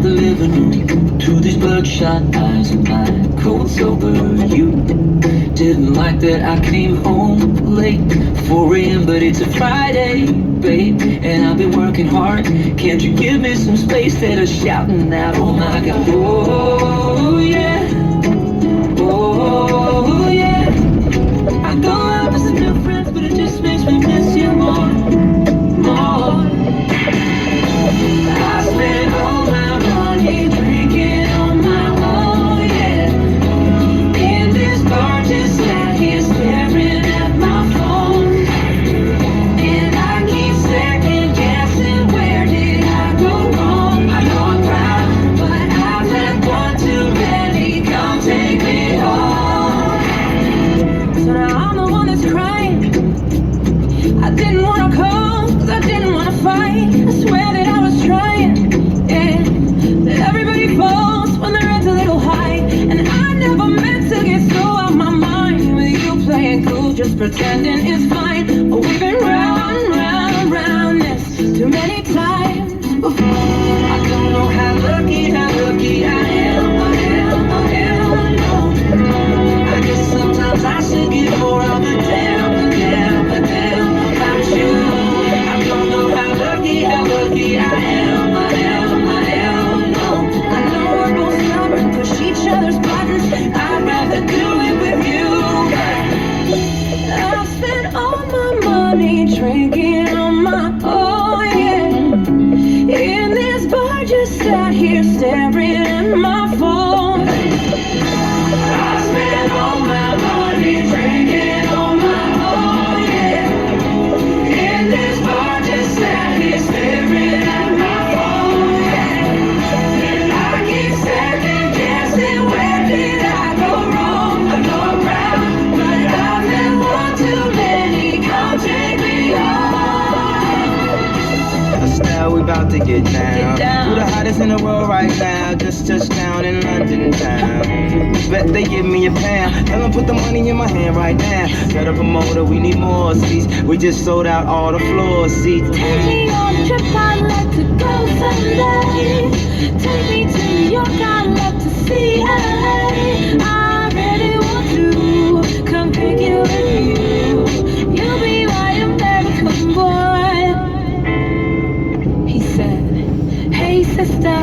the living room to these bloodshot eyes of mine, cold sober. You didn't like that I came home late, 4 a.m. but it's a Friday, babe, and I've been working hard. Can't you give me some space? Instead of shouting out, oh my God, oh yeah, oh yeah. I go out with some new friends, but it just makes me miss you more, more. I spend all my money drinking on my own, yeah. In this bar, just sat here staring at my phone, and I keep second guessing, where did I go wrong? I know I'm proud, but I've had one too many. Come take me home. So now I'm the one that's crying. I didn't wanna call, cause I didn't wanna fight. I swear that I was trying, yeah. But everybody falls when their head's a little high, and I never meant to get so out my mind. With you playing cool, just pretending it's fine. But we've been round, round, round this too many times before. I don't know how lucky I am, I am, I am, I know. I guess sometimes I should get more of the damn, the damn, the damn about you. I don't know how lucky I am, I am, I am, no. I know we're both stubborn, push each other's buttons. I'd rather do it with you. I've spent all my money drinking on my own, yeah. In this bar, just sat here staring at my phone. I spent all my money drinking on my own, yeah. In this bar, just sat here staring at my phone, yeah. And I keep second guessing, where did I go wrong? I know I'm proud, but I've been one too many. Come take me home. Style, we about to get down. Who the hottest in the world right now? Just touched down in London town. Bet they give me a pound. Tell them put the money in my hand right now. Got a promoter, we need more seats. We just sold out all the floor seats. Take me on a trip, I'd like to go someday. Take me to New York, I'd love to see LA. I really want to come pick you with you. You'll be my American boy. He said, hey sister,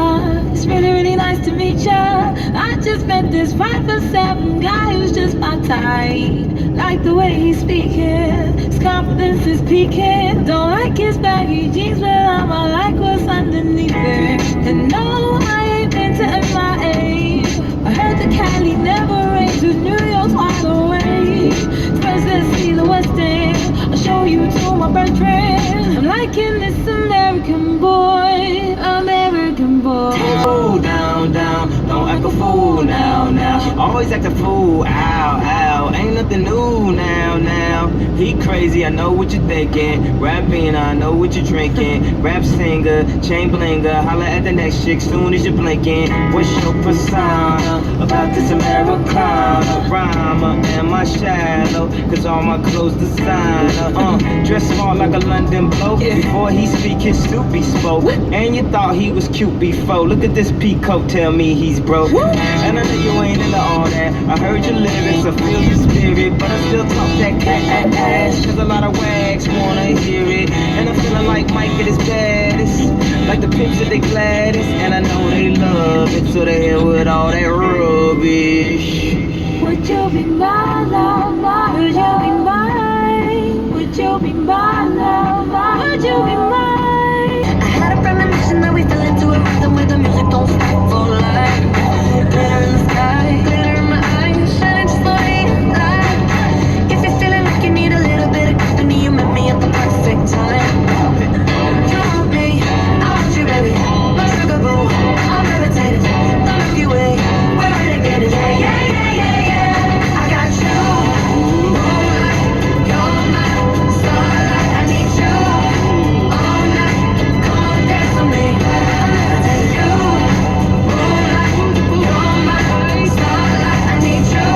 it's really, really nice to meet ya. I just met this 5'7" guy who's just my type. Like the way he's speaking, his confidence is peaking. Don't like his baggy jeans, but I'ma like what's underneath it. And no, I ain't been to MIA. I heard that Cali never rains, with New York's wide away. First let's see the West End, I'll show you to my birthday. I'm liking this American boy, American boy. Fool down, down, don't act a fool now, now. Always act a fool, ow, ow. Ain't nothing new now, now. He crazy, I know what you're thinking. Rapping, I know what you're drinking. Rap singer, chain blinger. Holla at the next chick soon as you're blinking. What's your persona about this Americana? Rhymer, am I shallow? Cause all my clothes designer. Dress smart like a London bloke. Before he speak, his soup he spoke. And you thought he was cute before. Look at this peacoat, tell me he's broke. And I know you ain't into all that. I heard your lyrics, I feel your spirit, but I still talk that cat ass. Cause a lot of wags wanna hear it. And I'm feeling like Mike at his baddest, like the pics of the Gladys. And I know they love it, so they hell with all that rubbish. Would you be my love? Would you be mine? Would you be my love? Would you be mine? I had a premonition that we fell into a rhythm where the music don't stop for life. Glitter in the sky, glitter in my eyes, shining just like. If you're feeling like you need a little bit of company, you met me at the perfect time. You want me, I want you, baby. My sugar boo, I'm levitating. The Milky Way, we're renegaded. Yeah, yeah, yeah, yeah, yeah. I got you. Moonlight, you're my starlight. I need you all night. Come on, dance with me. I'm levitating. You, moonlight, you're my starlight. I need you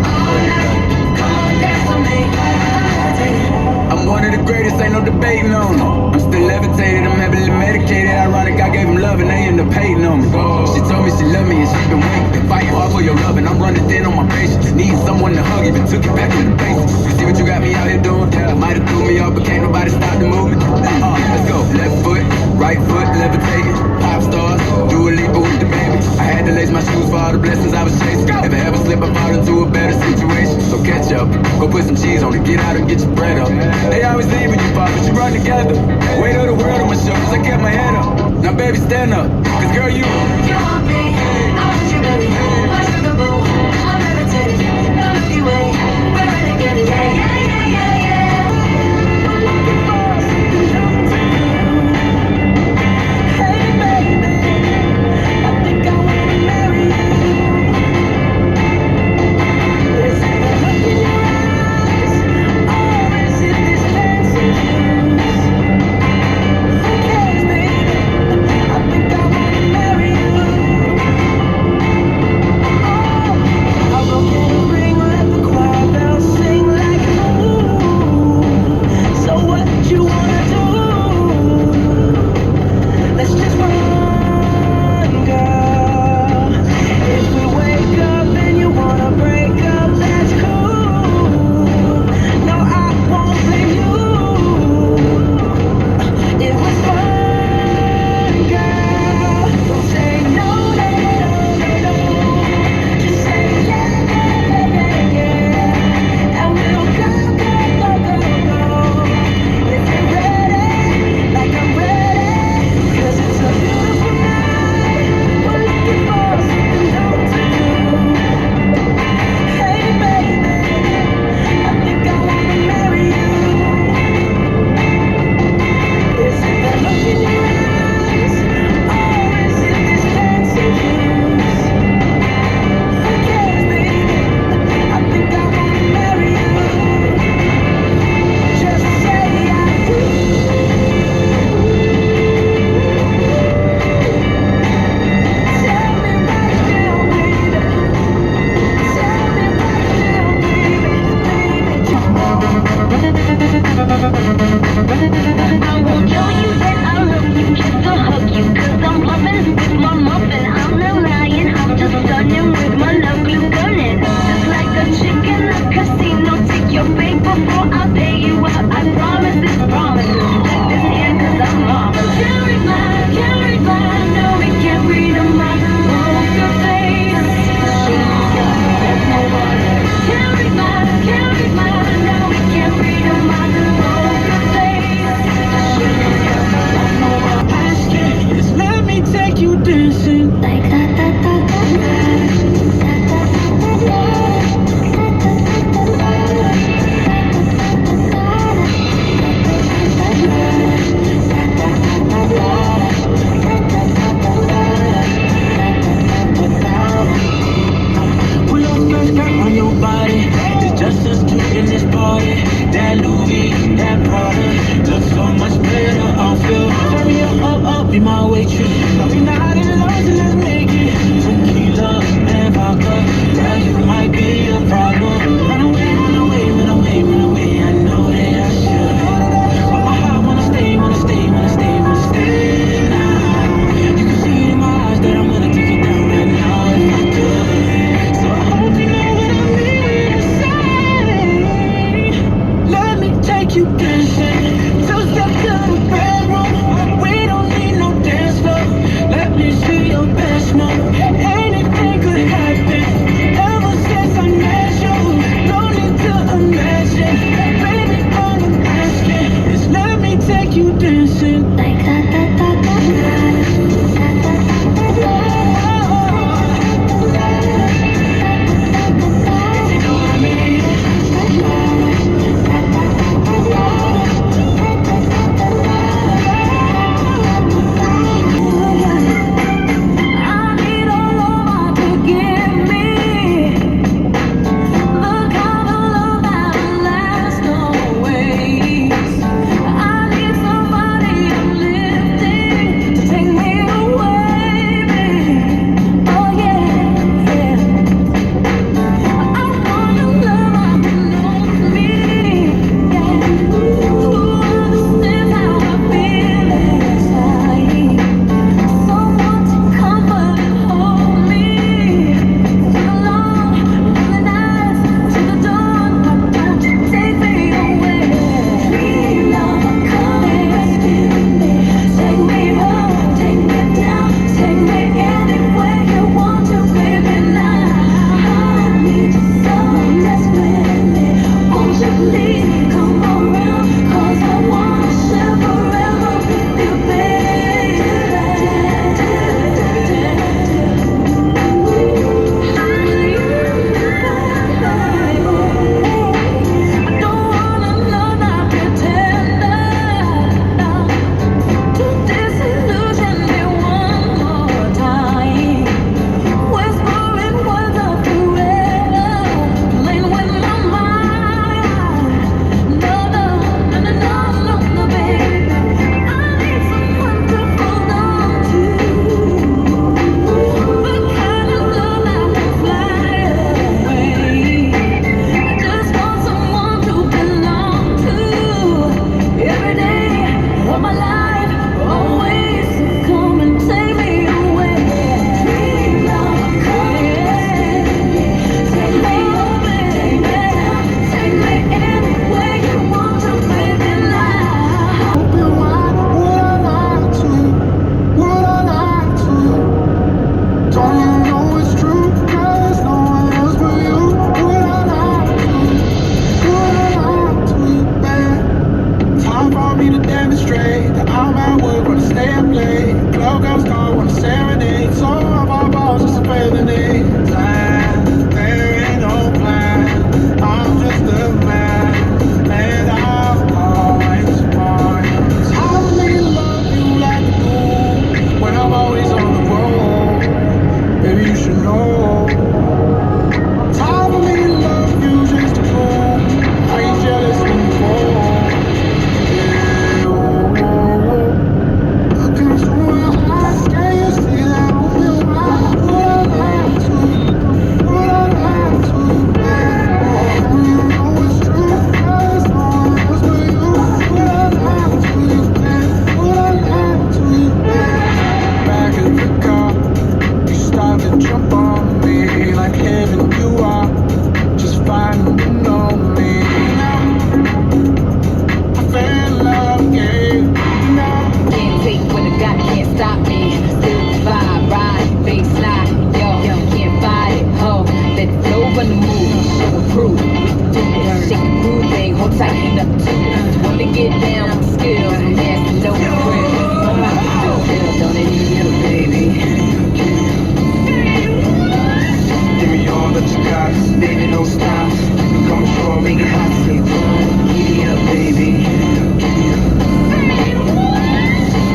all night. Come on, dance with me. I'm levitating. I'm one of the greatest, ain't no debating on it. I'm still levitated, I'm heavily medicated. I ride ironic, I gave him love and they ended up hating on me. She told me she loved me and she been waiting, been fighting hard for your love, and I'm running thin on my patience. Need someone to hug, even took it back in the basics. You see what you got me out here doing? Yeah, might have threw me off, but can't nobody stop the movement. Let's go, left foot, right foot, levitating. Pop stars, do a leap with the baby. I had to lace my shoes for all the blessings I was chasing. If I ever slip, I fall into a better situation. So catch up, go put some cheese on it, get out and get your bread up. They always leaving you fall, but you run together. Weight of the world on my shoulders, I kept my head up. Now baby, stand up, cause girl, you want me, I want you, baby. My sugar boo, I'm levitating. No Milky Way, we're renegade. Yeah, yeah, yeah, yeah, yeah. We're looking for something new. Hey baby, I think I wanna marry you. Is it the look in your eyes, or is it this dancing shoes? Who cares, baby? I think I wanna marry you. Oh, I'll go get a ring, let the choir bells sing like ooh. So what you wanna do? Let's just run, girl. If we wake up and you wanna break up, that's cool. No, I won't blame you. It was fun, girl. Don't say no, no, no, no, no. Just say yeah, yeah, yeah, yeah. And we'll go, go, go, go, go. If you're ready, like I'm ready. 'Cause it's a beautiful night. We're looking for something new to do. Hey baby, I think I wanna marry you. Is it the look in your eyes, or is it this dancing shoes? Who cares, baby? I think I wanna marry you. Just say I do. Tell me right now, baby. Tell me right now, baby. I won't tell you that I love you just to hug you, 'cause I'm bluffing with my muffin. I'm not lying, I'm just stunning with my love glue gunning. Just like a chick in a casino, take your bait before I pay you out. I promise this promise. Let this hand 'cause I'm marvelous. Can't read mine, no, we can't read a mind. Poker face, she's got there's no one. Can't read mine, no, we can't read a mind. Poker face, she's got there's no one. Asking is let me take you dancing. Like da da da da Pull up first skirt on your body. It's just us two in this party. That Louis, that Prada, looks so much better off you. Turn me up, be my waitress. I'll be not in love, so let's make it. Tequila and vodka, girl, you might be a problem. Run away, run away, run away, run away. I know that I should, but my heart wanna stay, wanna stay, wanna stay, wanna stay now. You can see it in my eyes that I'm gonna take it down right now if I could. So I hope you know what I mean to say. Let me take you dancing. Two step to the bedroom. We don't need no dance floor. Let me see your best move. Anything could happen. Ever since I met you, no need to imagine. Baby, all I'm asking is let me take you dancing. like da da da da If you know what I mean. I need all over to give me the kind of love that lasts always. I need somebody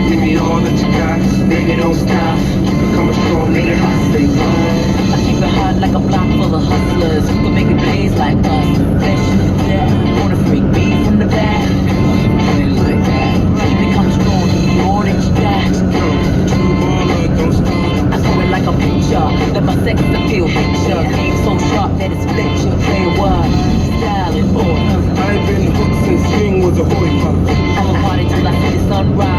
Give me all that you got, baby, don't stop. Keep it coming strong, make it hot, stay strong. I keep it hot like a block full of hustlers who can make it blaze like us. Flesh in the back, wanna freak me from the back. Play like that. Keep it coming strong, give me all that you got. True baller, don't stop. I throw it like a picture, let my sex appeal picture. Game so sharp that it's split your play what? Styling for I've been hooked since King was a boy pop. I'ma party till I see the sunrise.